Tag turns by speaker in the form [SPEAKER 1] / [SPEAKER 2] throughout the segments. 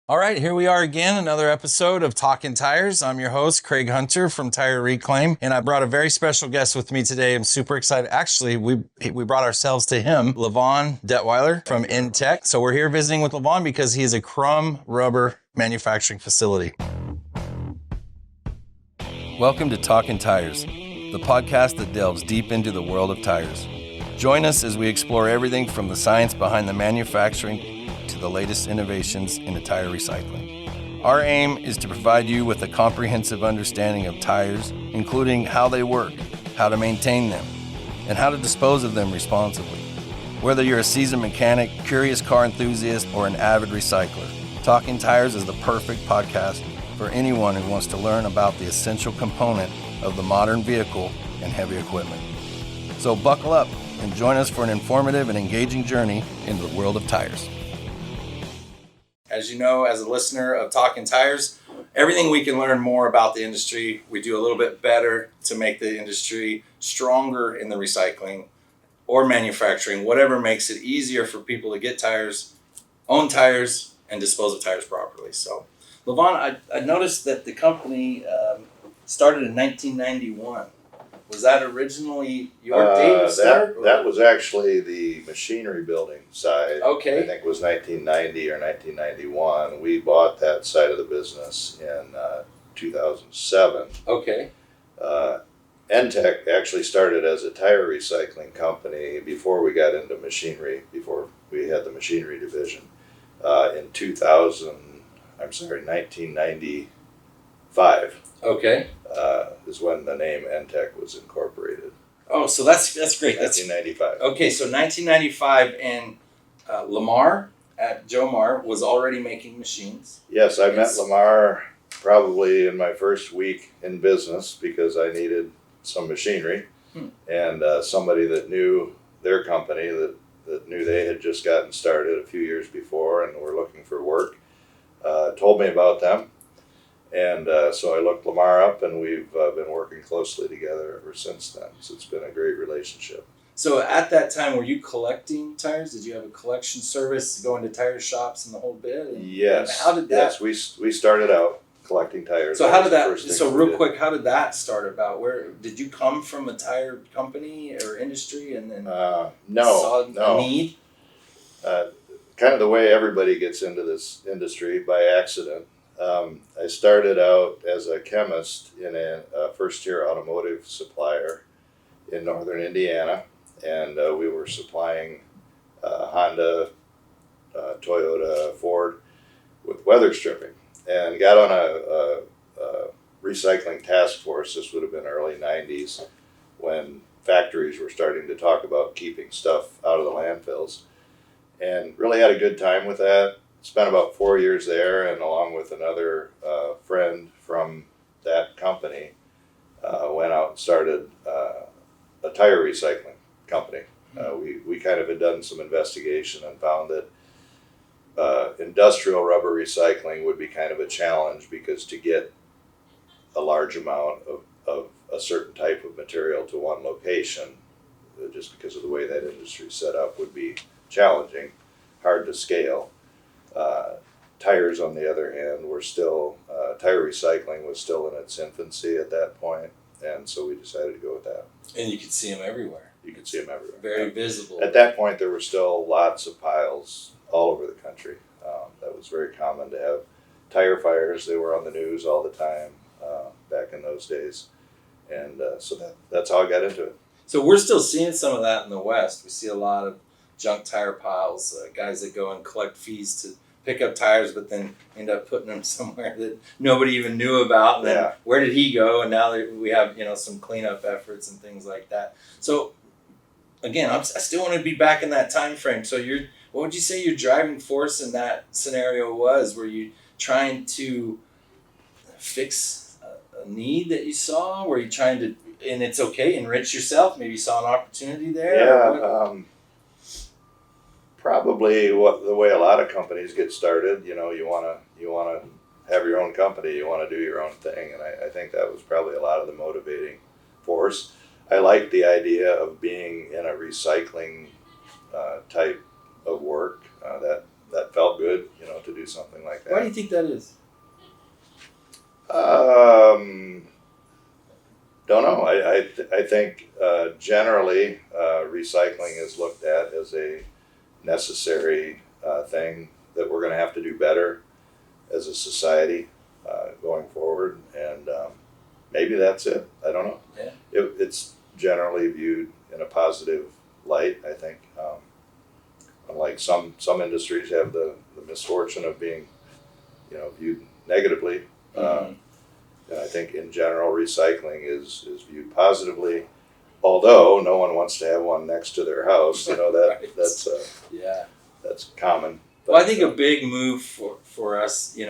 [SPEAKER 1] All right, here we are again, another episode of Talkin Tires. I'm your host, Craig Hunter from Tire Reclaim, and I brought a very special guest with me today. I'm super excited. Actually, we brought ourselves to him, Lavon Detweiler from Entech. So we're here visiting with Lavon because he is a Crumb rubber manufacturing facility. Welcome to Talkin Tires, the podcast that delves deep into the world of tires. Join us as we explore everything from the science behind the manufacturing to the latest innovations in tire recycling. Our aim is to provide you with a comprehensive understanding of tires, including how they work, how to maintain them, and how to dispose of them responsibly. Whether you're a seasoned mechanic, curious car enthusiast, or an avid recycler, Talkin Tires is the perfect podcast for anyone who wants to learn about the essential component of the modern vehicle and heavy equipment. So buckle up and join us for an informative and engaging journey into the world of tires. As you know, as a listener of Talkin Tires, everything we can learn more about the industry, we do a little bit better to make the industry stronger in the recycling or manufacturing, whatever makes it easier for people to get tires, own tires, and dispose of tires properly. So, Lavon, I noticed that the company started in 1991. Was that originally your date of start?
[SPEAKER 2] That was actually the machinery building side.
[SPEAKER 1] Okay.
[SPEAKER 2] I think it was 1990 or 1991. We bought that side of the business in 2007.
[SPEAKER 1] Okay.
[SPEAKER 2] Entech actually started as a tire recycling company before we got into machinery, before we had the machinery division. In 1995.
[SPEAKER 1] Okay.
[SPEAKER 2] Is when the name Entech was incorporated.
[SPEAKER 1] Oh, so that's great.
[SPEAKER 2] 1995.
[SPEAKER 1] Okay, so 1995, and Lamar at Jomar was already making machines.
[SPEAKER 2] Yes, I met Lamar probably in my first week in business because I needed some machinery, and somebody that knew their company that knew they had just gotten started a few years before and were looking for work told me about them. And so I looked Lamar up, and we've been working closely together ever since then. So it's been a great relationship.
[SPEAKER 1] So at that time, were you collecting tires? Did you have a collection service, going to tire shops and the whole bit?
[SPEAKER 2] Yes.
[SPEAKER 1] And how did that?
[SPEAKER 2] Yes, we started out collecting tires.
[SPEAKER 1] So how did that? So real quick, how did that start about? Where did you come from? A tire company or industry, and then saw a need?
[SPEAKER 2] Kind of the way everybody gets into this industry by accident. I started out as a chemist in a first-tier automotive supplier in northern Indiana, and we were supplying Honda, Toyota, Ford with weather stripping, and got on a recycling task force. This would have been early 90s when factories were starting to talk about keeping stuff out of the landfills, and really had a good time with that. Spent about 4 years there, and along with another friend from that company, went out and started a tire recycling company. We kind of had done some investigation and found that industrial rubber recycling would be kind of a challenge because to get a large amount of a certain type of material to one location, just because of the way that industry is set up, would be challenging, hard to scale. Tires, on the other hand, were still, tire recycling was still in its infancy at that point, and so we decided to go with that.
[SPEAKER 1] And you could see them everywhere.
[SPEAKER 2] You could see them everywhere.
[SPEAKER 1] Very visible.
[SPEAKER 2] At that point, there were still lots of piles all over the country. That was very common to have tire fires. They were on the news all the time back in those days, and so that's how I got into it.
[SPEAKER 1] So we're still seeing some of that in the West. We see a lot of junk tire piles, guys that go and collect fees to pick up tires, but then end up putting them somewhere that nobody even knew about. And then where did he go? And now we have some cleanup efforts and things like that. So again, I still want to be back in that time frame. So what would you say your driving force in that scenario was? Were you trying to fix a need that you saw? Were you trying to, and it's okay, enrich yourself? Maybe you saw an opportunity there?
[SPEAKER 2] Yeah. Probably the way a lot of companies get started. You want to have your own company. You want to do your own thing, and I think that was probably a lot of the motivating force. I like the idea of being in a recycling type of work. that felt good, to do something like that.
[SPEAKER 3] Why do you think that is?
[SPEAKER 2] Don't know. I think generally recycling is looked at as a necessary thing that we're going to have to do better as a society going forward, and maybe that's it. I don't know.
[SPEAKER 3] Yeah.
[SPEAKER 2] It's generally viewed in a positive light, I think. Unlike some industries have the misfortune of being, viewed negatively.
[SPEAKER 3] Mm-hmm.
[SPEAKER 2] And I think in general recycling is viewed positively, although no one wants to have one next to their house.
[SPEAKER 3] Right.
[SPEAKER 2] That's common. But,
[SPEAKER 3] Well, I think a big move for us, in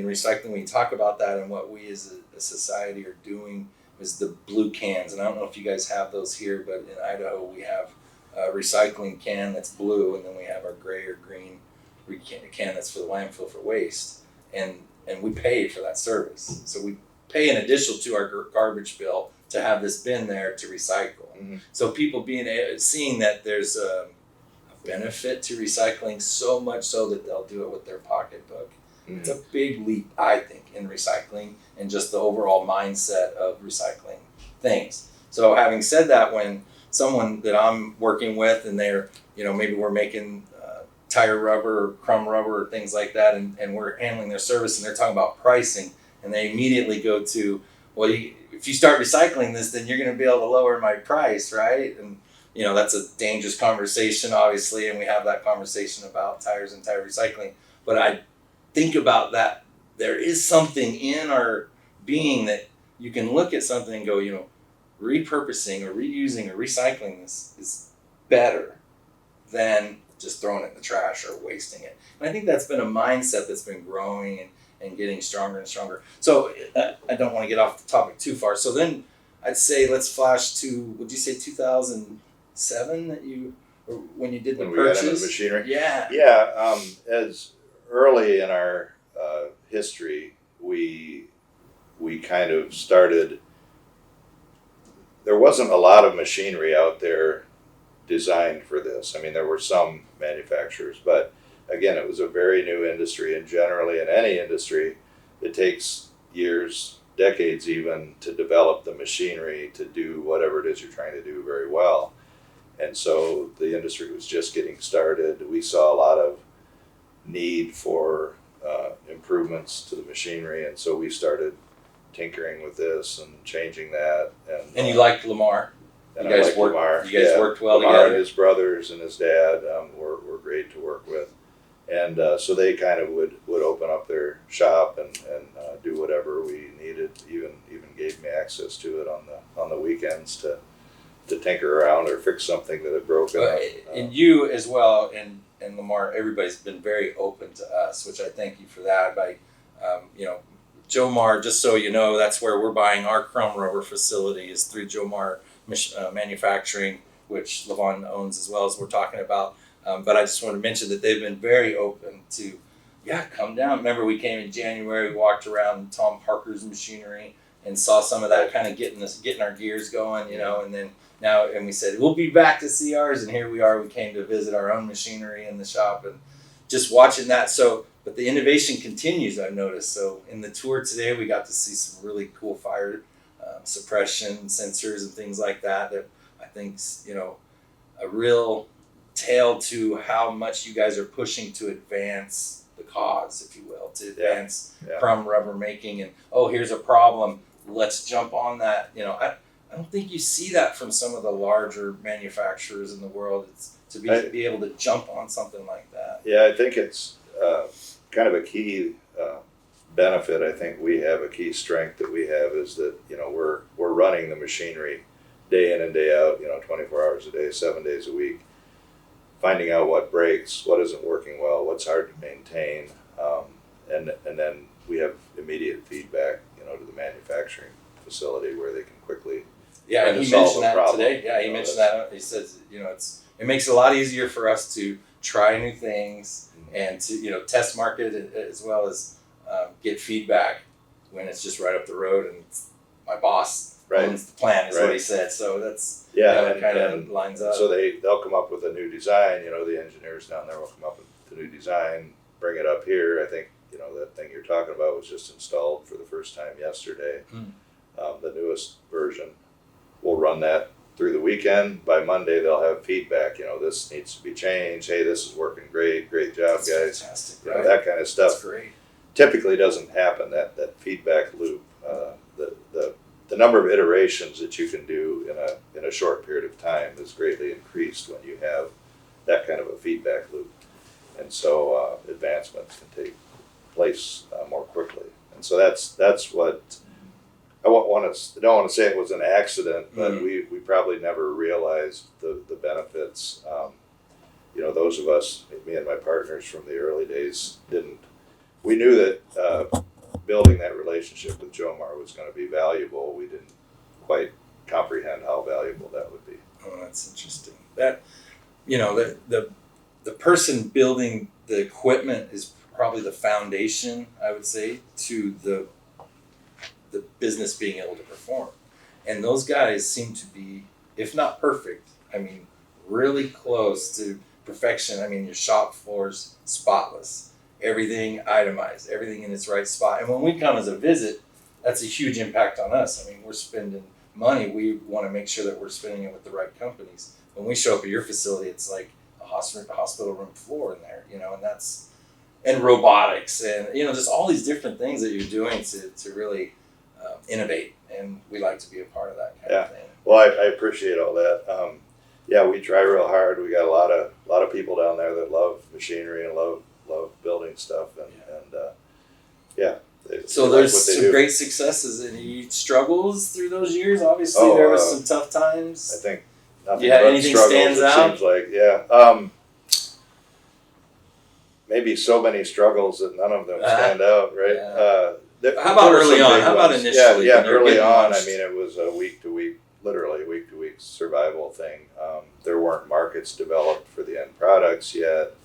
[SPEAKER 3] recycling, we talk about that and what we as a society are doing is the blue cans. And I don't know if you guys have those here, but in Idaho we have a recycling can that's blue, and then we have our gray or green can that's for the landfill for waste. And we pay for that service. So we pay an additional to our garbage bill to have this bin there to recycle.
[SPEAKER 2] Mm-hmm.
[SPEAKER 3] So people seeing that there's a benefit to recycling, so much so that they'll do it with their pocketbook. Mm-hmm. It's a big leap, I think, in recycling and just the overall mindset of recycling things. So having said that, when someone that I'm working with and they're, maybe we're making tire rubber or crumb rubber or things like that, and we're handling their service and they're talking about pricing, and they immediately go to, well, if you start recycling this, then you're going to be able to lower my price, right? And that's a dangerous conversation, obviously, and we have that conversation about tires and tire recycling. But I think about that, there is something in our being that you can look at something and go, repurposing or reusing or recycling this is better than just throwing it in the trash or wasting it. And I think that's been a mindset that's been growing and getting stronger and stronger. So I don't want to get off the topic too far. So then I'd say let's flash to, would you say 2007 when you did the
[SPEAKER 2] when
[SPEAKER 3] purchase?
[SPEAKER 2] We got into machinery?
[SPEAKER 3] Yeah.
[SPEAKER 2] Yeah. As early in our history, we kind of started, there wasn't a lot of machinery out there designed for this. I mean, there were some manufacturers, but again, it was a very new industry, and generally in any industry, it takes years, decades even, to develop the machinery to do whatever it is you're trying to do very well. And so the industry was just getting started. We saw a lot of need for improvements to the machinery, and so we started tinkering with this and changing that.
[SPEAKER 3] And you liked Lamar?
[SPEAKER 2] And
[SPEAKER 3] you guys
[SPEAKER 2] worked
[SPEAKER 3] well
[SPEAKER 2] Lamar
[SPEAKER 3] together?
[SPEAKER 2] And his brothers and his dad were great to work with. And so they kind of would open up their shop and do whatever we needed, even gave me access to it on the weekends to tinker around or fix something that had broken.
[SPEAKER 3] And you as well, and Lamar, everybody's been very open to us, which I thank you for that. By Jomar, just so you know, that's where we're buying our crumb rubber facility, is through Jomar Manufacturing, which Lavon owns as well, as we're talking about. But I just want to mention that they've been very open to, come down. Remember, we came in January, we walked around Tom Parker's machinery and saw some of that kind of getting our gears going, and then and we said, we'll be back to see ours. And here we are, we came to visit our own machinery in the shop and just watching that. So, but the innovation continues, I've noticed. So in the tour today, we got to see some really cool fire suppression sensors and things like that I think's, a real tale to how much you guys are pushing to advance the cause, if you will, to advance crumb rubber making. And here's a problem, let's jump on that. I don't think you see that from some of the larger manufacturers in the world. It's to be able to jump on something like that.
[SPEAKER 2] Yeah, I think it's kind of a key benefit. I think we have a key strength that we have is that we're running the machinery day in and day out, 24 hours a day, 7 days a week, finding out what breaks, what isn't working well, what's hard to maintain, and then we have immediate feedback, to the manufacturing facility where they can quickly.
[SPEAKER 3] Yeah, and he mentioned that today. Yeah, he mentioned that. He says, it makes it a lot easier for us to try new things and to test market as well as get feedback when it's just right up the road and my boss owns the plant is what he said. So that's kind of lines up.
[SPEAKER 2] So they'll come up with a new design. The engineers down there will come up the new design, bring it up here. I think, that thing you're talking about was just installed for the first time yesterday. The newest version. We'll run that through the weekend. By Monday, they'll have feedback. This needs to be changed. Hey, this is working great. Great job,
[SPEAKER 3] That's
[SPEAKER 2] guys.
[SPEAKER 3] fantastic, right?
[SPEAKER 2] That kind of stuff.
[SPEAKER 3] That's great.
[SPEAKER 2] Typically doesn't happen. That feedback loop. The number of iterations that you can do in a short period of time is greatly increased when you have that kind of a feedback loop, and so advancements can take place more quickly. And so that's what I don't want to say it was an accident, but we probably never realized the benefits. Those of us, me and my partners from the early days, didn't. We knew that building that relationship with Jomar was going to be valuable. We didn't quite comprehend how valuable that would be.
[SPEAKER 3] Oh, that's interesting. That, the person building the equipment is probably the foundation, I would say, to the business being able to perform. And those guys seem to be, if not perfect, really close to perfection. Your shop floor's spotless. Everything itemized, everything in its right spot. And when we come as a visit, that's a huge impact on us. We're spending money. We want to make sure that we're spending it with the right companies. When we show up at your facility, it's like a hospital room floor in there, and robotics and, just all these different things that you're doing to really innovate. And we like to be a part of that kind of thing.
[SPEAKER 2] Well, I appreciate all that. We try real hard. We got a lot of people down there that love machinery and love building stuff,
[SPEAKER 3] So there's some great successes. Any struggles through those years? Obviously, there was some tough times.
[SPEAKER 2] I think nothing
[SPEAKER 3] but
[SPEAKER 2] anything struggles,
[SPEAKER 3] stands out?
[SPEAKER 2] Seems like, maybe so many struggles that none of them stand out, right?
[SPEAKER 3] Yeah. How about early on? How about initially?
[SPEAKER 2] Yeah, early on. It was a literally week to week survival thing. There weren't markets developed for the end products yet.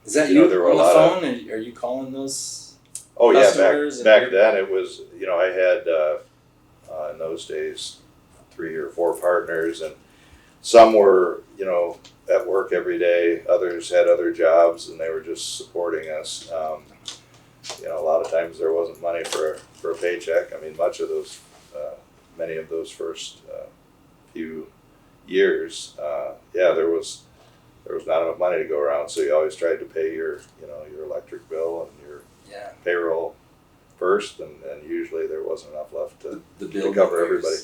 [SPEAKER 3] Is that you
[SPEAKER 2] there were
[SPEAKER 3] on the
[SPEAKER 2] a lot
[SPEAKER 3] phone? Are you calling those?
[SPEAKER 2] Oh yeah,
[SPEAKER 3] customers?
[SPEAKER 2] back then it was. I had in those days 3 or 4 partners, and some were at work every day. Others had other jobs, and they were just supporting us. A lot of times there wasn't money for a paycheck. Many of those first few years, there was not enough money to go around, so you always tried to pay your electric bill and your payroll first, and usually there wasn't enough left to cover everybody.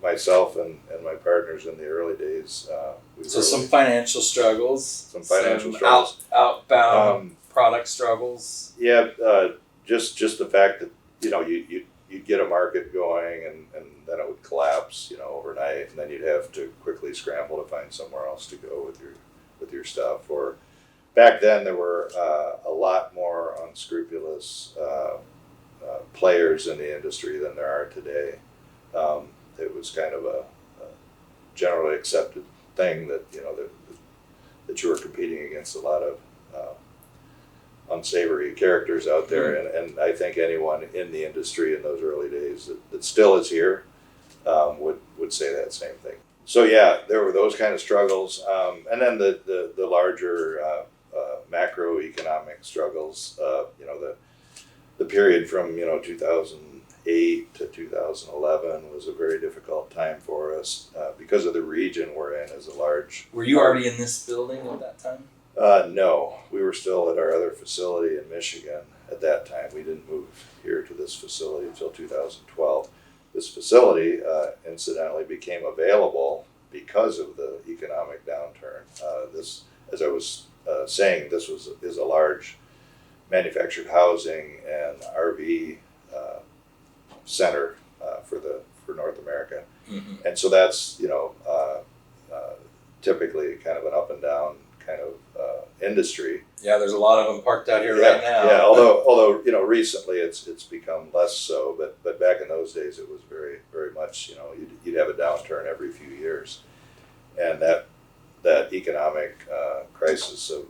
[SPEAKER 2] Myself and my partners in the early days.
[SPEAKER 3] Some financial struggles.
[SPEAKER 2] Some financial struggles.
[SPEAKER 3] Outbound product struggles.
[SPEAKER 2] Just the fact that you'd get a market going and then it would collapse overnight, and then you'd have to quickly scramble to find somewhere else to go with your stuff. Or back then there were a lot more unscrupulous players in the industry than there are today. It was kind of a generally accepted thing that that you were competing against a lot of unsavory characters out there, and I think anyone in the industry in those early days that still is here would say that same thing. So there were those kind of struggles, and then the larger macroeconomic struggles. The period from 2008 to 2011 was a very difficult time for us because of the region we're in as a large.
[SPEAKER 3] Were you already in this building at that time?
[SPEAKER 2] No, we were still at our other facility in Michigan at that time. We didn't move here to this facility until 2012. This facility, incidentally, became available because of the economic downturn. This, as I was saying, is a large manufactured housing and RV center for North America, and so that's typically kind of an up and down kind of industry.
[SPEAKER 3] Yeah, there's a lot of them parked out here right now.
[SPEAKER 2] Yeah, although recently it's become less so, but back in those days it was very very much you'd have a downturn every few years, and that economic crisis of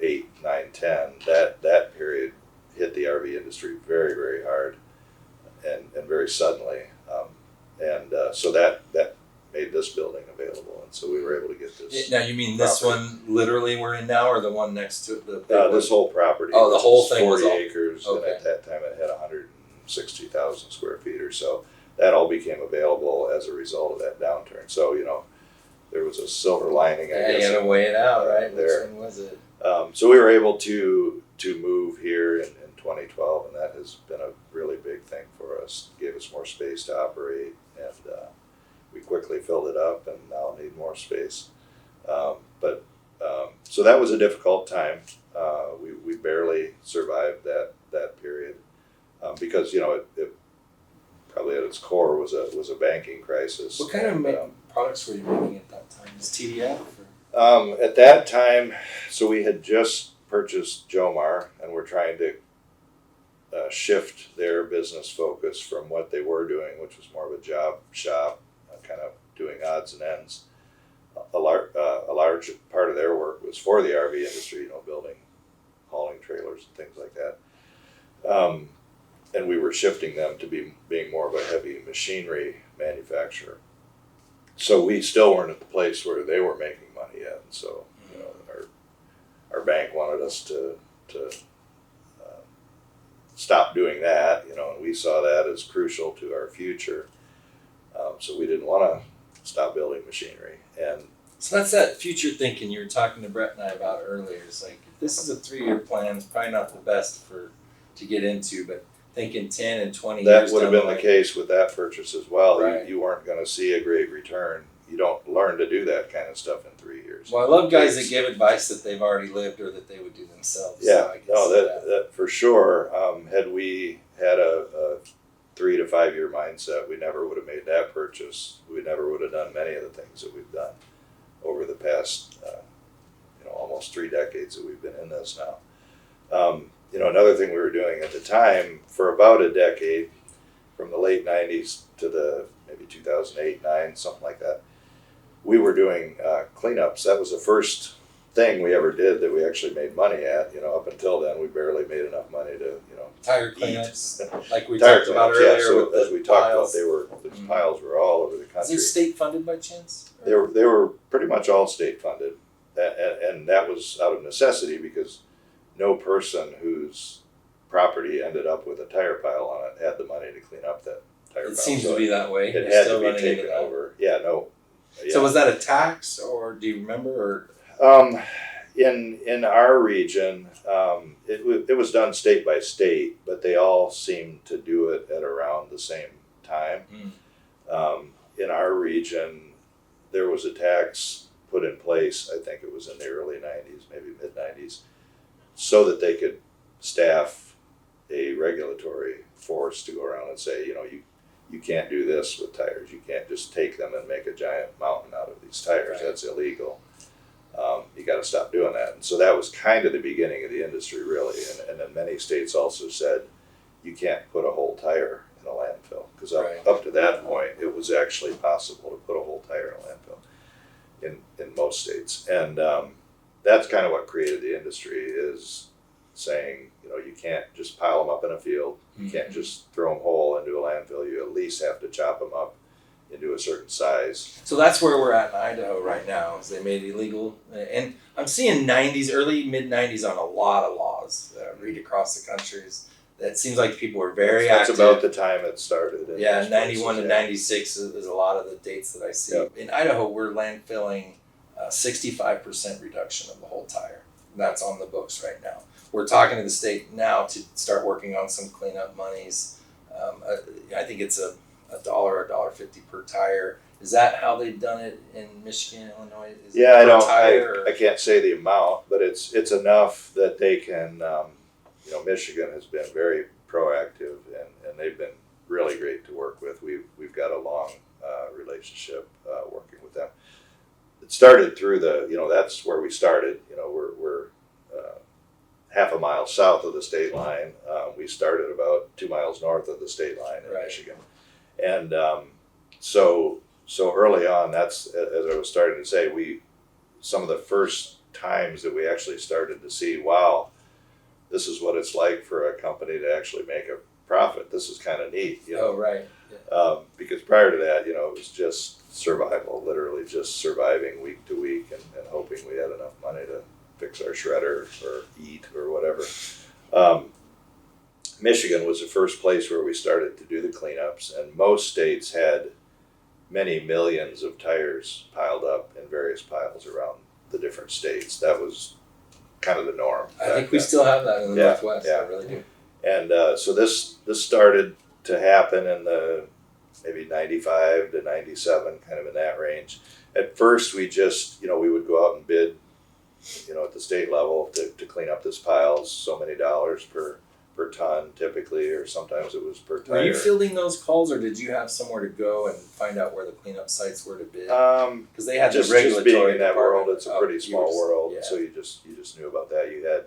[SPEAKER 2] 8, 9, 10, that period hit the RV industry very very hard and very suddenly, so that made this building available, and so we were able to get this.
[SPEAKER 3] Now, you mean this
[SPEAKER 2] property.
[SPEAKER 3] one literally we're in now, or the one next to it? The big one?
[SPEAKER 2] This whole property.
[SPEAKER 3] Oh, the
[SPEAKER 2] which
[SPEAKER 3] whole
[SPEAKER 2] is
[SPEAKER 3] thing was
[SPEAKER 2] 40
[SPEAKER 3] all-
[SPEAKER 2] acres,
[SPEAKER 3] okay.
[SPEAKER 2] and at that time it had 160,000 square feet or so. That all became available as a result of that downturn. So, there was a silver lining, I
[SPEAKER 3] Yeah,
[SPEAKER 2] guess.
[SPEAKER 3] you had to weigh it out, right?
[SPEAKER 2] there.
[SPEAKER 3] Which one was it?
[SPEAKER 2] So we were able to move here in 2012, and that has been a really big thing for us. It gave us more space to operate, and we quickly filled it up, and now need more space. So that was a difficult time. We barely survived that period because it probably at its core was a banking crisis.
[SPEAKER 3] What kind of products were you making at that time? Was TDF?
[SPEAKER 2] At that time, so we had just purchased Jomar, and we're trying to shift their business focus from what they were doing, which was more of a job shop, kind of doing odds and ends. A large part of their work was for the RV industry, building, hauling trailers and things like that. And we were shifting them to being more of a heavy machinery manufacturer. So we still weren't at the place where they were making money yet. And so, our bank wanted us to stop doing that, and we saw that as crucial to our future. So we didn't want to stop building machinery. And
[SPEAKER 3] So that's that future thinking you were talking to Brett and I about earlier. It's like, if this is a 3-year plan, it's probably not the best to get into, but thinking 10 and 20 years
[SPEAKER 2] that would have
[SPEAKER 3] down
[SPEAKER 2] been the
[SPEAKER 3] line.
[SPEAKER 2] case with that purchase as well.
[SPEAKER 3] Right.
[SPEAKER 2] You weren't going to see a great return. You don't learn to do that kind of stuff in 3 years.
[SPEAKER 3] Well, I love guys that give advice that they've already lived or that they would do themselves.
[SPEAKER 2] Yeah,
[SPEAKER 3] so I can see
[SPEAKER 2] that for sure. Had we had a 3 to 5 year mindset, we never would have made that purchase. We never would have done many of the things that we've done over the past, almost 3 decades that we've been in this now. Another thing we were doing at the time for about a decade, from the late 90s to the maybe 2008, 9, something like that, we were doing cleanups. That was the first thing we ever did that we actually made money at. Up until then, we barely made enough money to,
[SPEAKER 3] tire
[SPEAKER 2] eat.
[SPEAKER 3] cleanups, like we
[SPEAKER 2] Tire
[SPEAKER 3] talked about
[SPEAKER 2] cleanups, yeah.
[SPEAKER 3] earlier.
[SPEAKER 2] So
[SPEAKER 3] with
[SPEAKER 2] as
[SPEAKER 3] the
[SPEAKER 2] we talked
[SPEAKER 3] piles.
[SPEAKER 2] about, those piles were all over the
[SPEAKER 3] Is
[SPEAKER 2] country.
[SPEAKER 3] it state funded by chance?
[SPEAKER 2] They were pretty much all state funded, and that was out of necessity because no person whose property ended up with a tire pile on it had the money to clean up that tire pile.
[SPEAKER 3] It seems
[SPEAKER 2] So
[SPEAKER 3] to be that way.
[SPEAKER 2] It
[SPEAKER 3] You're
[SPEAKER 2] had
[SPEAKER 3] still
[SPEAKER 2] to be
[SPEAKER 3] running into
[SPEAKER 2] taken
[SPEAKER 3] that.
[SPEAKER 2] over. Yeah, no. Yeah.
[SPEAKER 3] So was that a tax, or do you remember? Or
[SPEAKER 2] In our region, it was done state by state, but they all seemed to do it at around the same time. In our region, there was a tax put in place, I think it was in the early 90s, maybe mid 90s, so that they could staff a regulatory force to go around and say, you can't do this with tires. You can't just take them and make a giant mountain out of these tires.
[SPEAKER 3] Right.
[SPEAKER 2] That's illegal. You got to stop doing that. And so that was kind of the beginning of the industry, really. And then many states also said you can't put a whole tire in a landfill, because up to that point, it was actually possible to put a whole tire in a landfill in most states. And that's kind of what created the industry, is saying, you can't just pile them up in a field. You can't just throw them whole into a landfill. You at least have to chop them up into a certain size.
[SPEAKER 3] So that's where we're at in Idaho right now, is they made it illegal. And I'm seeing 90s, early mid 90s on a lot of laws read across the countries. It seems like people were very
[SPEAKER 2] That's
[SPEAKER 3] active.
[SPEAKER 2] about the time it started.
[SPEAKER 3] Yeah,
[SPEAKER 2] most
[SPEAKER 3] 91
[SPEAKER 2] places,
[SPEAKER 3] to 96 is a lot of the dates that I see.
[SPEAKER 2] Yep.
[SPEAKER 3] In Idaho, we're landfilling 65% reduction of the whole tire. That's on the books right now. We're talking to the state now to start working on some cleanup monies. I think it's $1 or $1.50 per tire. Is that how they've done it in Michigan, Illinois? Is it
[SPEAKER 2] Yeah,
[SPEAKER 3] per
[SPEAKER 2] I can't say the amount, but it's enough that they can. Michigan has been very proactive, and they've been really great to work with. We've got a long relationship working with them. It started through that's where we started. We're half a mile south of the state line. We started about 2 miles north of the state line in Michigan, and so early on, that's, as I was starting to say, some of the first times that we actually started to see, wow, this is what it's like for a company to actually make a profit. This is kind of neat, you know.
[SPEAKER 3] Oh, right. Yeah.
[SPEAKER 2] Because prior to that, you know, it was just survival, literally just surviving week to week and hoping we had enough money to fix our shredder or eat or whatever. Michigan was the first place where we started to do the cleanups, and most states had many millions of tires piled up in various piles around the different states. That was kind of the norm.
[SPEAKER 3] I think we still have that in the Northwest.
[SPEAKER 2] Yeah.
[SPEAKER 3] I really do.
[SPEAKER 2] And so this started to happen in the maybe 95 to 97, kind of in that range. At first, we just, you know, we would go out and bid, you know, at the state level to clean up this piles, so many dollars per ton typically, or sometimes it was per tire.
[SPEAKER 3] Were you fielding those calls, or did you have somewhere to go and find out where the cleanup sites were to bid? Because they had
[SPEAKER 2] just
[SPEAKER 3] regulatory
[SPEAKER 2] being in that
[SPEAKER 3] department.
[SPEAKER 2] world, it's a pretty small world,
[SPEAKER 3] yeah.
[SPEAKER 2] so you just knew about that. You had,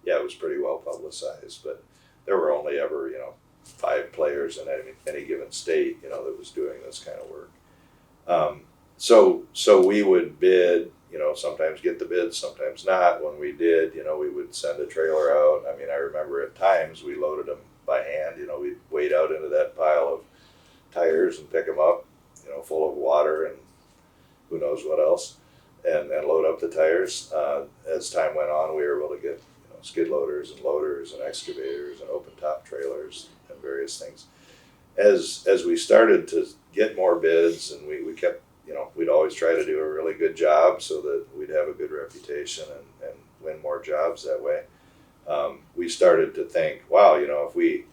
[SPEAKER 2] it was pretty well publicized, but there were only ever, you know, 5 players in any given state, you know, that was doing this kind of work. So we would bid, you know, sometimes get the bids, sometimes not. When we did, you know, we would send a trailer out. I mean, I remember at times we loaded them by hand. You know, we'd wade out into that pile of tires and pick them up, you know, full of water and who knows what else, and load up the tires. As time went on, we were able to get, you know, skid loaders and excavators and open top trailers and various things. As we started to get more bids, and we kept, you know, we'd always try to do a really good job so that we'd have a good reputation and win more jobs that way. We started to think, wow, you know, if we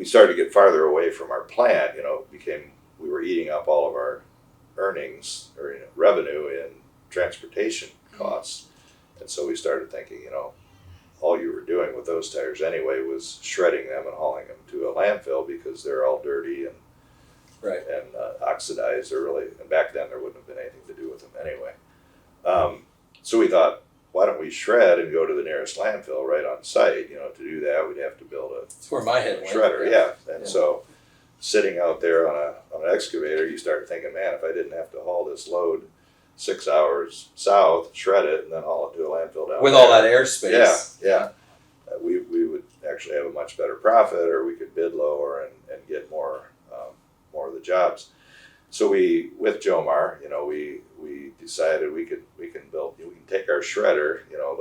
[SPEAKER 2] started to get farther away from our plant, you know, we were eating up all of our earnings or, you know, revenue in transportation costs. And so we started thinking, you know, all you were doing with those tires anyway was shredding them and hauling them to a landfill because they're all dirty and oxidized. And back then there wouldn't have been anything to do with them anyway. So we thought, why don't we shred and go to the nearest landfill right on site? You know, to do that, we'd have to build a
[SPEAKER 3] That's where my head went.
[SPEAKER 2] shredder. Yeah. And so sitting out there on an excavator, you start thinking, man, if I didn't have to haul this load 6 hours south, shred it, and then haul it to a landfill down
[SPEAKER 3] with
[SPEAKER 2] there.
[SPEAKER 3] all that airspace.
[SPEAKER 2] Yeah. We would actually have a much better profit, or we could bid lower and get more of the jobs. So with Jomar, you know, we decided we can take our shredder, you know,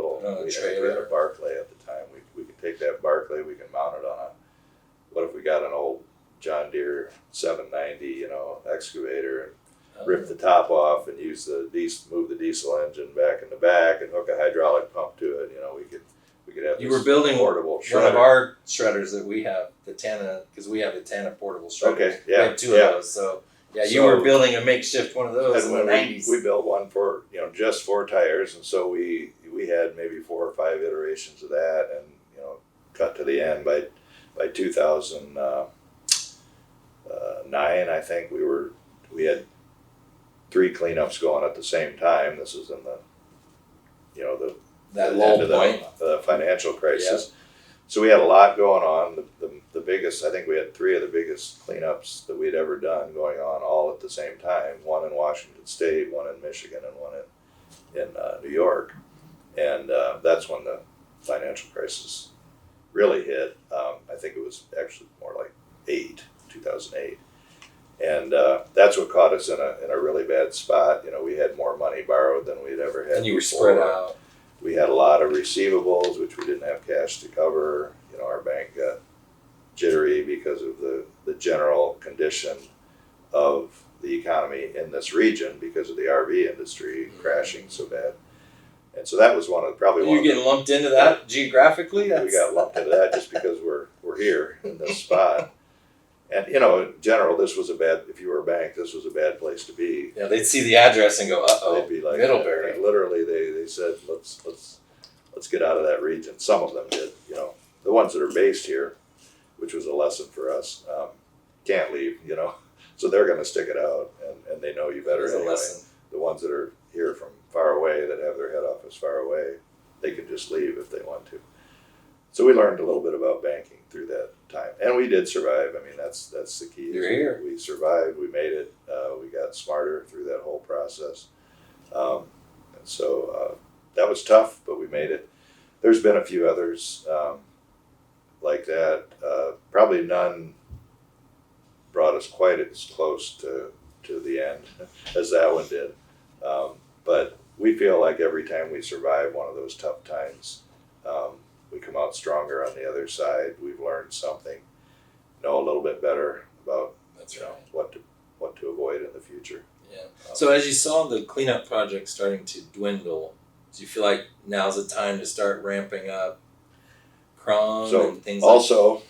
[SPEAKER 2] we had a Barclay at the time. We could take that Barclay, we can mount it on what if we got an old John Deere 790, you know, excavator, and rip the top off and move the diesel engine back in the back and hook a hydraulic pump to it. You know, we could have.
[SPEAKER 3] You were building
[SPEAKER 2] portable shredder.
[SPEAKER 3] one of our shredders that we have, the Tana, because we have the Tana portable shredders.
[SPEAKER 2] Okay, yeah,
[SPEAKER 3] we have 2 of those. So you were building a makeshift one of those in the 90s.
[SPEAKER 2] We built one for, you know, just 4 tires, and so we had maybe 4 or 5 iterations of that, and, you know, cut to the end by 2009. I think we had 3 cleanups going at the same time. This was in the, you know,
[SPEAKER 3] that low point,
[SPEAKER 2] the financial crisis. Yep. So we had a lot going on. The biggest, I think we had 3 of the biggest cleanups that we'd ever done going on all at the same time. One in Washington State, one in Michigan, and one in New York. And that's when the financial crisis really hit. I think it was actually more like 2008. And that's what caught us in a really bad spot. You know, we had more money borrowed than we'd ever had.
[SPEAKER 3] And you were
[SPEAKER 2] before.
[SPEAKER 3] spread out.
[SPEAKER 2] We had a lot of receivables, which we didn't have cash to cover. You know, our bank got jittery because of the general condition of the economy in this region because of the RV industry crashing so bad. And so that was
[SPEAKER 3] You getting lumped into that geographically?
[SPEAKER 2] We got lumped into that just because we're here in this spot. And, you know, in general, if you were a bank, this was a bad place to be.
[SPEAKER 3] Yeah, they'd see the address and go, uh-oh,
[SPEAKER 2] they'd be like,
[SPEAKER 3] Middlebury.
[SPEAKER 2] Literally, they said, let's get out of that region. Some of them did, you know. The ones that are based here, which was a lesson for us, can't leave, you know. So they're going to stick it out, and they know you better anyway. The ones that are here from far away, that have their head office far away, they can just leave if they want to. So we learned a little bit about banking through that time, and we did survive. I mean, that's the key.
[SPEAKER 3] You're here.
[SPEAKER 2] We survived. We made it. We got smarter through that whole process, and so that was tough, but we made it. There's been a few others like that. Probably none brought us quite as close to the end as that one did. But we feel like every time we survive one of those tough times, we come out stronger on the other side. We've learned something, know a little bit better about what to avoid in the future.
[SPEAKER 3] Yeah. So as you saw the cleanup project starting to dwindle, do you feel like now's the time to start ramping up chrome and things
[SPEAKER 2] also,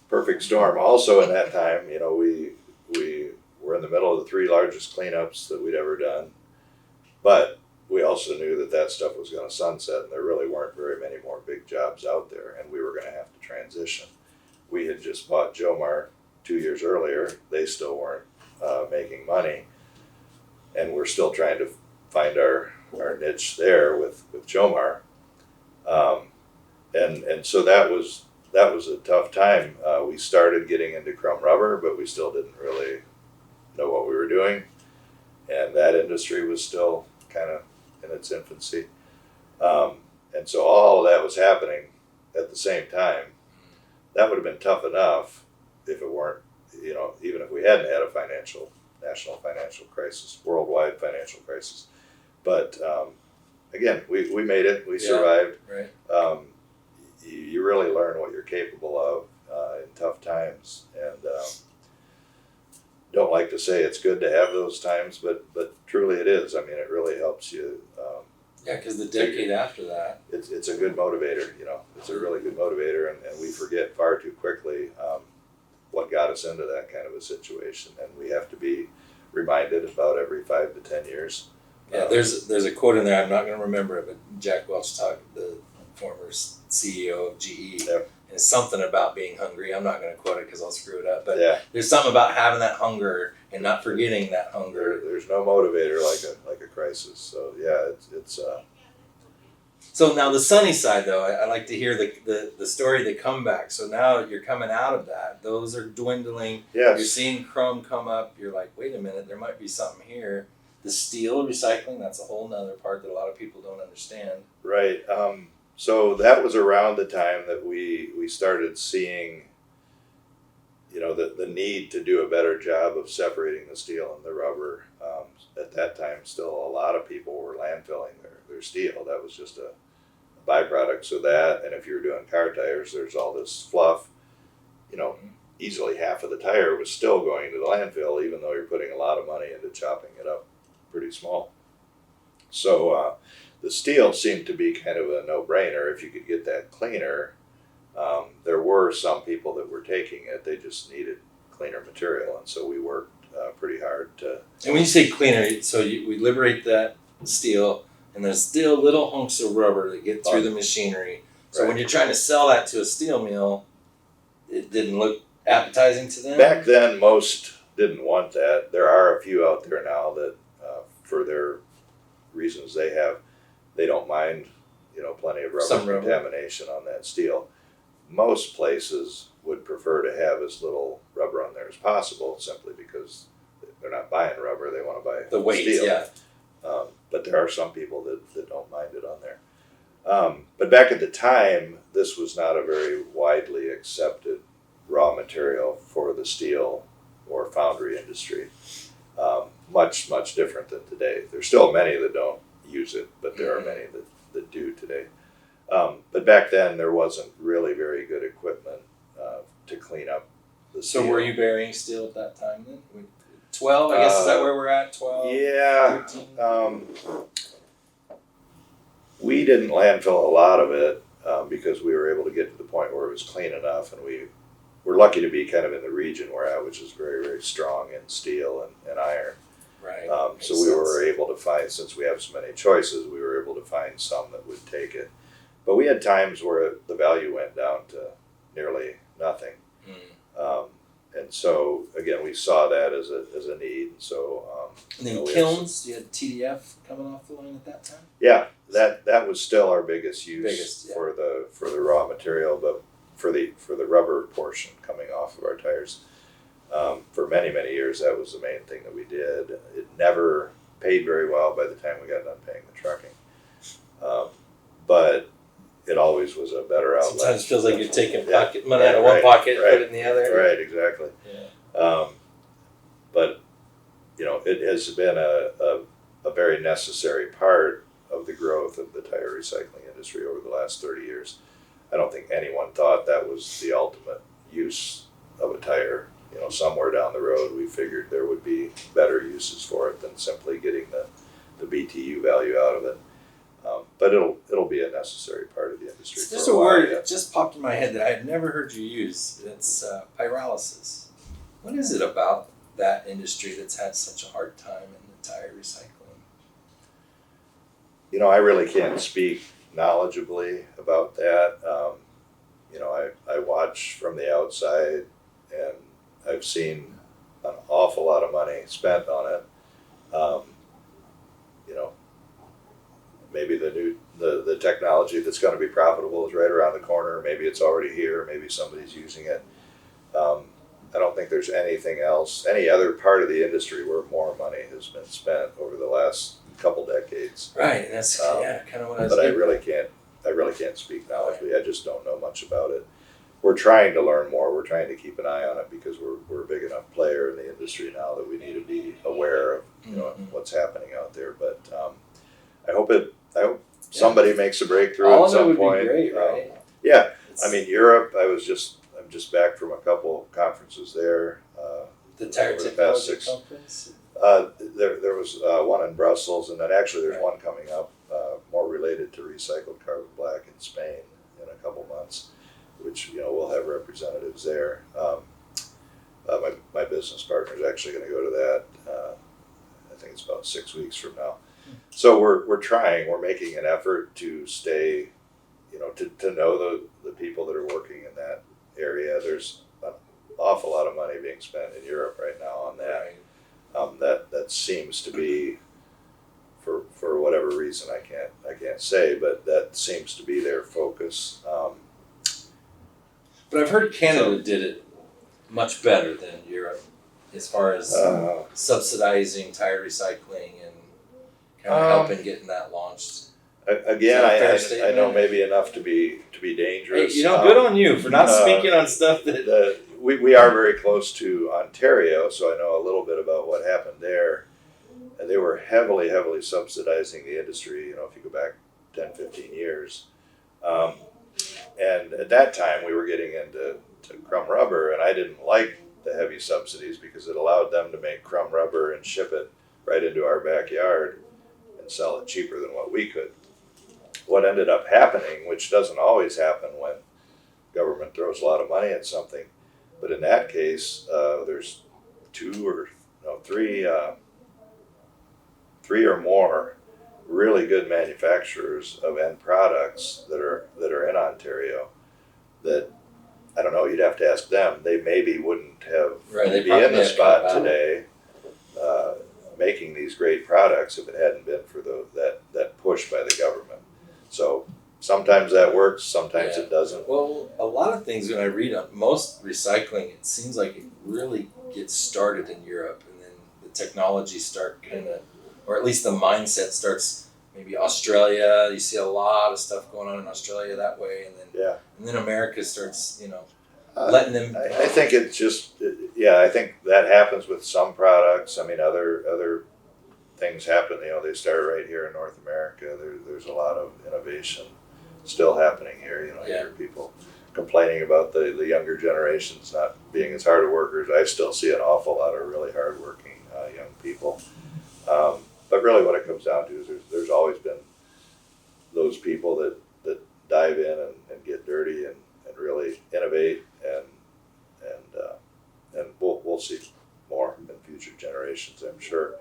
[SPEAKER 2] perfect storm. Also in that time, we were in the middle of the 3 largest cleanups that we'd ever done. But we also knew that stuff was going to sunset, and there really weren't very many more big jobs out there, and we were going to have to transition. We had just bought Jomar 2 years earlier. They still weren't making money, and we're still trying to find our niche there with Jomar. And so that was a tough time. We started getting into chrome rubber, but we still didn't really know what we were doing. And that industry was still kind of in its infancy. And so all of that was happening at the same time. That would have been tough enough if it weren't, even if we hadn't had a national financial crisis, worldwide financial crisis. But again, we made it, we survived.
[SPEAKER 3] Right.
[SPEAKER 2] You really learn what you're capable of in tough times. And don't like to say it's good to have those times, but truly it is. I mean, it really helps you.
[SPEAKER 3] Because the decade after that,
[SPEAKER 2] it's a good motivator. It's a really good motivator, and we forget far too quickly what got us into that kind of a situation, and we have to be reminded about every 5 to 10 years.
[SPEAKER 3] Yeah, there's a quote in there. I'm not going to remember it, but Jack Welch the former CEO of GE.
[SPEAKER 2] Yep.
[SPEAKER 3] And it's something about being hungry. I'm not going to quote it because I'll screw it up. But there's something about having that hunger and not forgetting that hunger.
[SPEAKER 2] There's no motivator like a crisis. So it's.
[SPEAKER 3] So now the sunny side, though, I like to hear the story, the comeback. So now you're coming out of that. Those are dwindling.
[SPEAKER 2] Yes.
[SPEAKER 3] You're seeing chrome come up. You're like, wait a minute, there might be something here. The steel recycling, that's a whole nother part that a lot of people don't understand.
[SPEAKER 2] Right. So that was around the time that we started seeing, the need to do a better job of separating the steel and the rubber. At that time, still a lot of people were landfilling their steel. That was just a byproduct. So that, and if you're doing car tires, there's all this fluff. Easily half of the tire was still going to the landfill, even though you're putting a lot of money into chopping it up pretty small. So the steel seemed to be kind of a no-brainer if you could get that cleaner. There were some people that were taking it. They just needed cleaner material, and so we worked pretty hard to...
[SPEAKER 3] And when you say cleaner, so we liberate that steel, and there's still little hunks of rubber that get through the machinery. So when you're trying to sell that to a steel mill, it didn't look appetizing to them?
[SPEAKER 2] Back then, most didn't want that. There are a few out there now that, for their reasons they don't mind, plenty of rubber contamination on that steel. Most places would prefer to have as little rubber on there as possible, simply because they're not buying rubber; they want to buy
[SPEAKER 3] the weight.
[SPEAKER 2] steel.
[SPEAKER 3] Yeah.
[SPEAKER 2] But there are some people that don't mind it on there. But back at the time, this was not a very widely accepted raw material for the steel or foundry industry. Much different than today. There's still many that don't use it, but there are many that do today. But back then, there wasn't really very good equipment to clean up the steel.
[SPEAKER 3] So were you burying steel at that time then? 12, I guess, is that where we're at? 12?
[SPEAKER 2] Yeah.
[SPEAKER 3] 13?
[SPEAKER 2] We didn't landfill a lot of it because we were able to get to the point where it was clean enough, and we were lucky to be kind of in the region we're at, which is very, very strong in steel and iron.
[SPEAKER 3] Right.
[SPEAKER 2] So we were able to find, since we have so many choices, we were able to find some that would take it. But we had times where the value went down to nearly nothing. And so, again, we saw that as a need. So,
[SPEAKER 3] and then kilns, you had TDF coming off the line at that time?
[SPEAKER 2] Yeah, that was still our biggest use for the raw material, but for the rubber portion coming off of our tires. For many, many years, that was the main thing that we did. It never paid very well by the time we got done paying the trucking. But it always was a better outlet.
[SPEAKER 3] Sometimes it feels like you're taking pocket money
[SPEAKER 2] Yeah,
[SPEAKER 3] out of one
[SPEAKER 2] right,
[SPEAKER 3] pocket and
[SPEAKER 2] right,
[SPEAKER 3] put it in the other.
[SPEAKER 2] Right, exactly.
[SPEAKER 3] Yeah.
[SPEAKER 2] But it has been a very necessary part of the growth of the tire recycling industry over the last 30 years. I don't think anyone thought that was the ultimate use of a tire. Somewhere down the road, we figured there would be better uses for it than simply getting the BTU value out of it. But it'll be a necessary part of the industry.
[SPEAKER 3] There's
[SPEAKER 2] for
[SPEAKER 3] a
[SPEAKER 2] while
[SPEAKER 3] word
[SPEAKER 2] yet.
[SPEAKER 3] that just popped in my head that I had never heard you use. It's pyrolysis. What is it about that industry that's had such a hard time in the tire recycling?
[SPEAKER 2] I really can't speak knowledgeably about that. I watch from the outside, and I've seen an awful lot of money spent on it. Maybe the technology that's going to be profitable is right around the corner. Maybe it's already here. Maybe somebody's using it. I don't think there's anything else, any other part of the industry where more money has been spent over the last couple decades.
[SPEAKER 3] Right, and that's kind of what I was.
[SPEAKER 2] But I really can't speak knowledgeably. I just don't know much about it. We're trying to learn more. We're trying to keep an eye on it because we're a big enough player in the industry now that we need to be aware of what's happening out there. But I hope somebody makes a breakthrough
[SPEAKER 3] All
[SPEAKER 2] at
[SPEAKER 3] of it
[SPEAKER 2] some
[SPEAKER 3] would
[SPEAKER 2] point.
[SPEAKER 3] be great, right?
[SPEAKER 2] Yeah,
[SPEAKER 3] It's
[SPEAKER 2] Europe. I'm just back from a couple conferences there.
[SPEAKER 3] the tire
[SPEAKER 2] over the
[SPEAKER 3] technology
[SPEAKER 2] past 6
[SPEAKER 3] conference.
[SPEAKER 2] There was one in Brussels, and then actually there's one coming up more related to recycled carbon black in Spain in a couple months, which we'll have representatives there. My business partner is actually going to go to that. I think it's about 6 weeks from now. So we're trying. We're making an effort to stay, to know the people that are working in that area. There's an awful lot of money being spent in Europe right now on that. That seems to be, for whatever reason I can't say, but that seems to be their focus.
[SPEAKER 3] But I've heard Canada did it much better than Europe as far as subsidizing tire recycling and kind of helping getting that launched.
[SPEAKER 2] Again, I know
[SPEAKER 3] statement?
[SPEAKER 2] maybe enough to be dangerous.
[SPEAKER 3] Hey, good on you for not speaking on stuff that.
[SPEAKER 2] We are very close to Ontario, so I know a little bit about what happened there. And they were heavily subsidizing the industry, if you go back 10, 15 years. And at that time, we were getting into crumb rubber, and I didn't like the heavy subsidies because it allowed them to make crumb rubber and ship it right into our backyard and sell it cheaper than what we could. What ended up happening, which doesn't always happen when government throws a lot of money at something, but in that case, there's three or more really good manufacturers of end products that are in Ontario that, I don't know, you'd have to ask them. They maybe wouldn't have be in the spot today making these great products if it hadn't been for that push by the government. So sometimes that works, sometimes it doesn't.
[SPEAKER 3] Well, a lot of things when I read on most recycling, it seems like it really gets started in Europe, and then the technology start kind of, or at least the mindset starts. Maybe Australia, you see a lot of stuff going on in Australia that way, and then America starts, letting them.
[SPEAKER 2] I think it's just, I think that happens with some products. I mean, other things happen. They start right here in North America. There's a lot of innovation still happening here. You hear people complaining about the younger generations not being as hard workers. I still see an awful lot of really hardworking young people. But really what it comes down to is there's always been those people that dive in and get dirty and really innovate and we'll see more in future generations, I'm sure.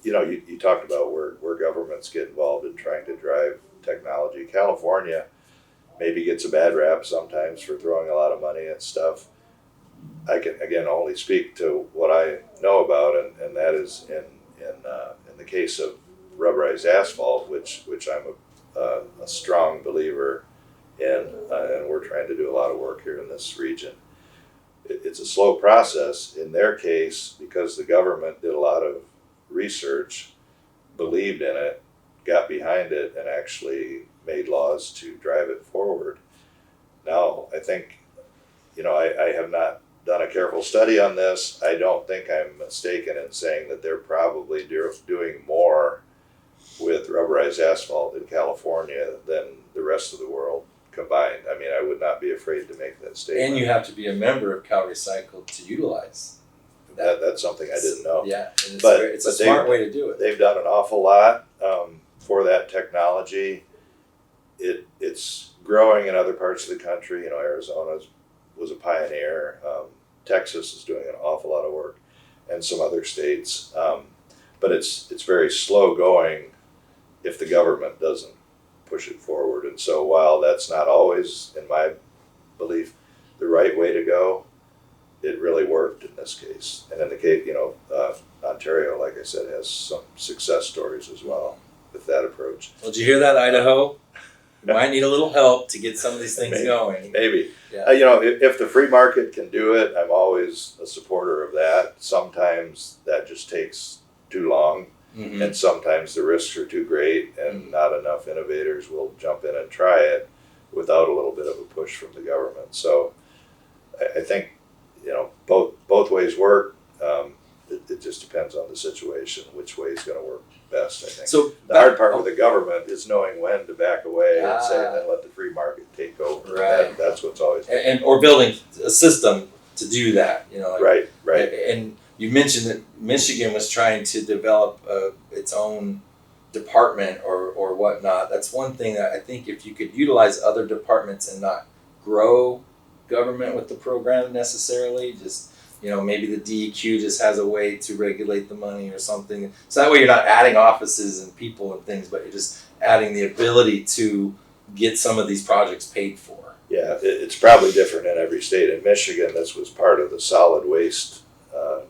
[SPEAKER 2] You talked about where governments get involved in trying to drive technology. California maybe gets a bad rap sometimes for throwing a lot of money at stuff. I can again only speak to what I know about, and that is in the case of rubberized asphalt, which I'm a strong believer in, and we're trying to do a lot of work here in this region. It's a slow process. In their case, because the government did a lot of research, believed in it, got behind it and actually made laws to drive it forward. Now, I think, I have not done a careful study on this. I don't think I'm mistaken in saying that they're probably doing more with rubberized asphalt in California than the rest of the world combined. I mean, I would not be afraid to make that statement.
[SPEAKER 3] And you have to be a member of Cal Recycle to utilize that.
[SPEAKER 2] That's something I didn't know.
[SPEAKER 3] Yeah, and
[SPEAKER 2] But
[SPEAKER 3] it's a smart way to do it.
[SPEAKER 2] They've done an awful lot for that technology. It's growing in other parts of the country. Arizona was a pioneer. Texas is doing an awful lot of work, and some other states. But it's very slow going if the government doesn't push it forward. And so while that's not always, in my belief, the right way to go, it really worked in this case. And in the case, Ontario, like I said, has some success stories as well with that approach.
[SPEAKER 3] Well, did you hear that, Idaho? You might need a little help to get some of these things going.
[SPEAKER 2] Maybe.
[SPEAKER 3] Yeah.
[SPEAKER 2] If the free market can do it, I'm always a supporter of that. Sometimes that just takes too long,
[SPEAKER 3] Mm-hmm.
[SPEAKER 2] and sometimes the risks are too great, and not enough innovators will jump in and try it without a little bit of a push from the government. So I think both ways work. It just depends on the situation, which way is going to work best, I think.
[SPEAKER 3] So
[SPEAKER 2] the hard part with the government is knowing when to back away and say, and then let the free market take over.
[SPEAKER 3] Right.
[SPEAKER 2] That's what's always
[SPEAKER 3] or building a system to do that.
[SPEAKER 2] Right.
[SPEAKER 3] And you mentioned that Michigan was trying to develop its own department or whatnot. That's one thing that I think if you could utilize other departments and not grow government with the program necessarily, just maybe the DEQ just has a way to regulate the money or something. So that way you're not adding offices and people and things, but you're just adding the ability to get some of these projects paid for.
[SPEAKER 2] Yeah, it's probably different in every state. In Michigan, this was part of the solid waste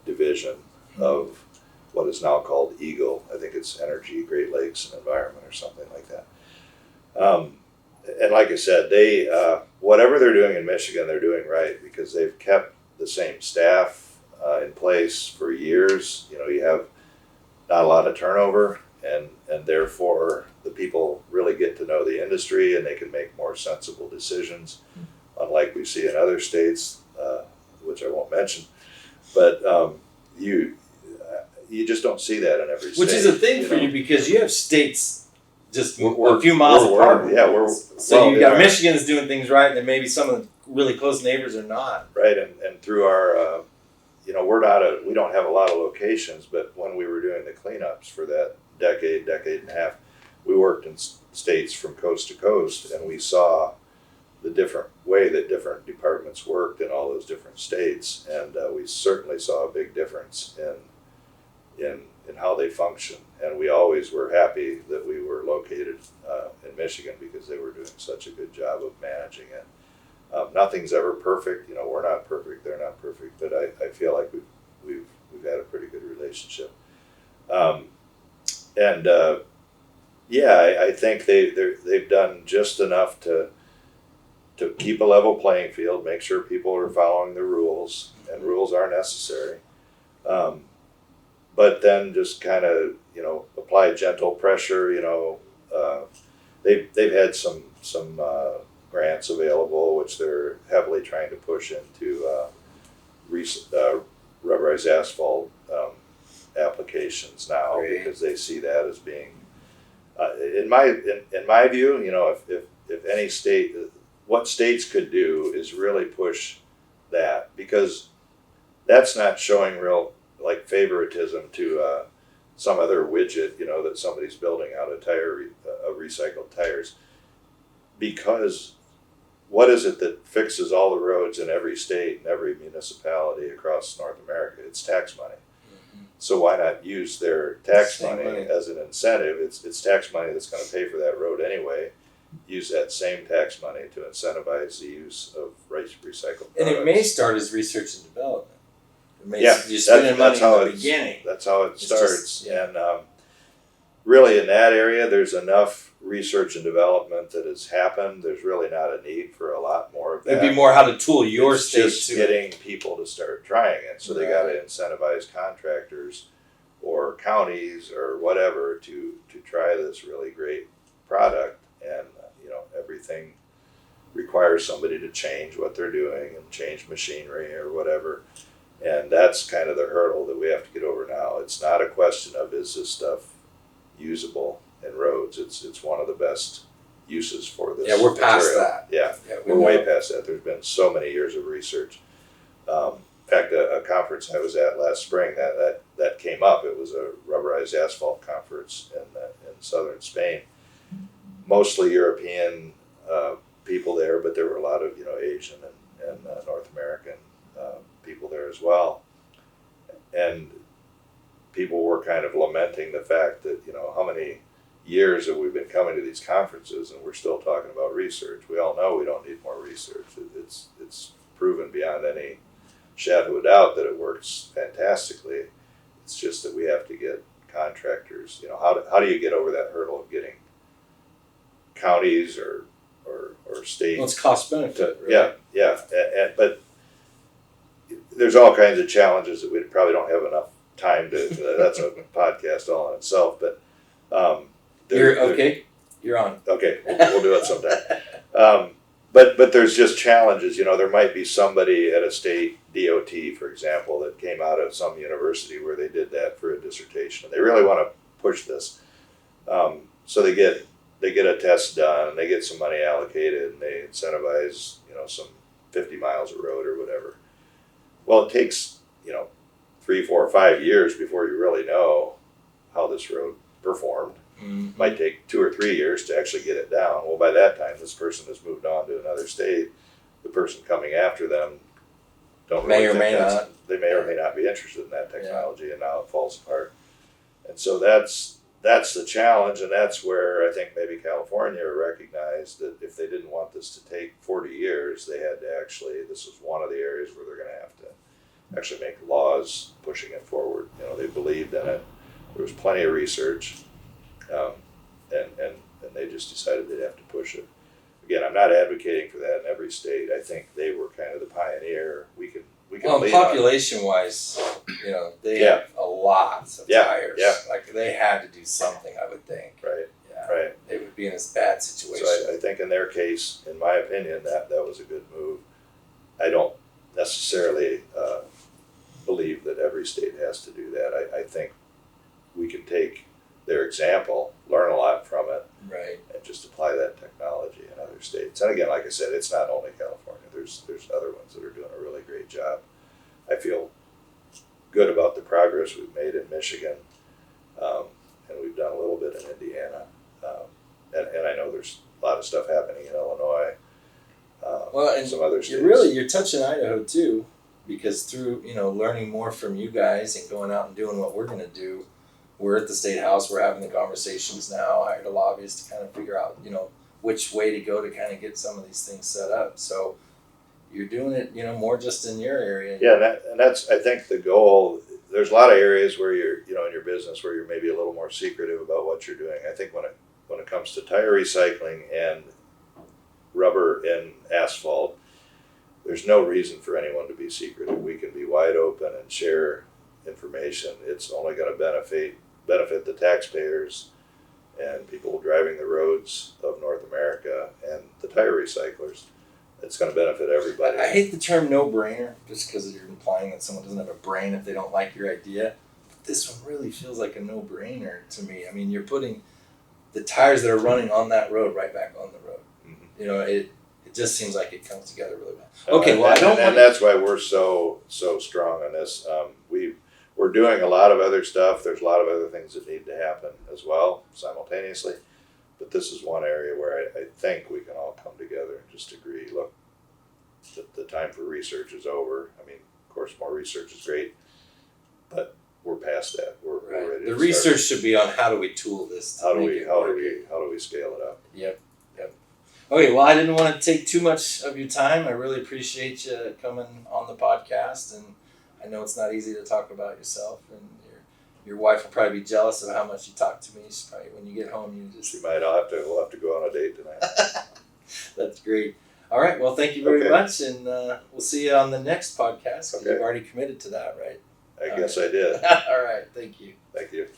[SPEAKER 2] division of what is now called EGLE. I think it's Energy, Great Lakes, and Environment or something like that. And like I said, they whatever they're doing in Michigan, they're doing right because they've kept the same staff in place for years. You have not a lot of turnover, and therefore the people really get to know the industry and they can make more sensible decisions, unlike we see in other states, which I won't mention. But you just don't see that in every state.
[SPEAKER 3] Which is a thing for you because you have states just a few miles apart. So you've got Michigan's doing things right, and then maybe some of the really close neighbors are not.
[SPEAKER 2] Right, and through our, we don't have a lot of locations, but when we were doing the cleanups for that decade and a half, we worked in states from coast to coast, and we saw the different way that different departments worked in all those different states, and we certainly saw a big difference in how they function. And we always were happy that we were located in Michigan because they were doing such a good job of managing it. Nothing's ever perfect. We're not perfect. They're not perfect. But I feel like we've had a pretty good relationship. I think they've done just enough to keep a level playing field, make sure people are following the rules, and rules are necessary. But then just kind of apply gentle pressure. They've had some grants available, which they're heavily trying to push into rubberized asphalt applications now. Great. Because they see that as being, in my view, if any state, what states could do is really push that, because that's not showing real favoritism to some other widget that somebody's building out of recycled tires, because what is it that fixes all the roads in every state and every municipality across North America? It's tax money. Mm-hmm. So why not use their tax money as an incentive? It's tax money that's going to pay for that road anyway. Use that same tax money to incentivize the use of recycled products.
[SPEAKER 3] And it may start as research and development.
[SPEAKER 2] You're spending money in the
[SPEAKER 3] beginning.
[SPEAKER 2] That's how it starts. And really in that area, there's enough research and development that has happened. There's really not a need for a lot more of that.
[SPEAKER 3] It'd be more how to tool your state
[SPEAKER 2] just getting people to start trying it. So they got to incentivize contractors or counties or whatever to try this really great product. And everything requires somebody to change what they're doing and change machinery or whatever. And that's kind of the hurdle that we have to get over now. It's not a question of, is this stuff usable in roads? It's one of the best uses for this.
[SPEAKER 3] Yeah, we're past
[SPEAKER 2] material.
[SPEAKER 3] that.
[SPEAKER 2] Yeah, we're way past that. There's been so many years of research. In fact, a conference I was at last spring that came up. It was a rubberized asphalt conference in southern Spain. Mostly European people there, but there were a lot of Asian and North American people there as well. And people were kind of lamenting the fact that how many years have we been coming to these conferences and we're still talking about research. We all know we don't need more research. It's proven beyond any shadow of a doubt that it works fantastically. It's just that we have to get contractors. How do you get over that hurdle of getting counties or states?
[SPEAKER 3] Well, it's cost benefit, right?
[SPEAKER 2] Yeah. But there's all kinds of challenges that we probably don't have enough time to. That's a podcast all in itself. But
[SPEAKER 3] You're on.
[SPEAKER 2] Okay, we'll do it sometime. But there's just challenges. There might be somebody at a state DOT, for example, that came out of some university where they did that for a dissertation, and they really want to push this. So they get a test done, and they get some money allocated, and they incentivize some 50 miles of road or whatever. Well, it takes 3, 4, 5 years before you really know how this road performed.
[SPEAKER 3] Mm-hmm.
[SPEAKER 2] Might take 2 or 3 years to actually get it down. Well, by that time, this person has moved on to another state. The person coming after them
[SPEAKER 3] may or may
[SPEAKER 2] not be interested in that technology, and now it falls apart. And so that's the challenge, and that's where I think maybe California recognized that if they didn't want this to take 40 years, they had to actually, this is one of the areas where they're going to have to actually make laws pushing it forward. They believed in it. There was plenty of research. And they just decided they'd have to push it. Again, I'm not advocating for that in every state. I think they were kind of the pioneer. We can lean
[SPEAKER 3] population wise, they have a lot of tires.
[SPEAKER 2] Yeah.
[SPEAKER 3] Like they had to do something, I would think.
[SPEAKER 2] Right.
[SPEAKER 3] Yeah.
[SPEAKER 2] Right.
[SPEAKER 3] They would be in this bad situation.
[SPEAKER 2] So I think in their case, in my opinion, that was a good move. I don't necessarily believe that every state has to do that. I think we can take their example, learn a lot from it,
[SPEAKER 3] right,
[SPEAKER 2] and just apply that technology in other states. And again, like I said, it's not only California. There's other ones that are doing a really great job. I feel good about the progress we've made in Michigan, and we've done a little bit in Indiana, and I know there's a lot of stuff happening in Illinois.
[SPEAKER 3] And
[SPEAKER 2] some other states.
[SPEAKER 3] You're touching Idaho too, because through learning more from you guys and going out and doing what we're going to do. We're at the State House. We're having the conversations now. I hired a lobbyist to kind of figure out, which way to go to kind of get some of these things set up. So you're doing it, more just in your area.
[SPEAKER 2] Yeah, and that's I think the goal. There's a lot of areas where you're, in your business where you're maybe a little more secretive about what you're doing. I think when it comes to tire recycling and rubber and asphalt, there's no reason for anyone to be secretive. We can be wide open and share information. It's only going to benefit the taxpayers and people driving the roads of North America and the tire recyclers. It's going to benefit everybody.
[SPEAKER 3] I hate the term no-brainer just because you're implying that someone doesn't have a brain if they don't like your idea. But this one really feels like a no-brainer to me. I mean, you're putting the tires that are running on that road right back on the road. Mm-hmm. It just seems like it comes together really well. Okay,
[SPEAKER 2] and that's why we're so strong on this. We're doing a lot of other stuff. There's a lot of other things that need to happen as well simultaneously. But this is one area where I think we can all come together and just agree, look, the time for research is over. I mean, of course, more research is great, but we're past that. We're ready to
[SPEAKER 3] The research should be on how do we tool this.
[SPEAKER 2] How do we scale it up?
[SPEAKER 3] Yep. Okay, well, I didn't want to take too much of your time. I really appreciate you coming on the podcast, and I know it's not easy to talk about yourself, and your wife will probably be jealous of how much you talk to me. She's probably, when you get home,
[SPEAKER 2] She might. We'll have to go on a date tonight.
[SPEAKER 3] That's great. All right, well, thank you very much, and we'll see you on the next podcast. Okay. You've already committed to that, right?
[SPEAKER 2] I guess I did.
[SPEAKER 3] All right. Thank you.
[SPEAKER 2] Thank you.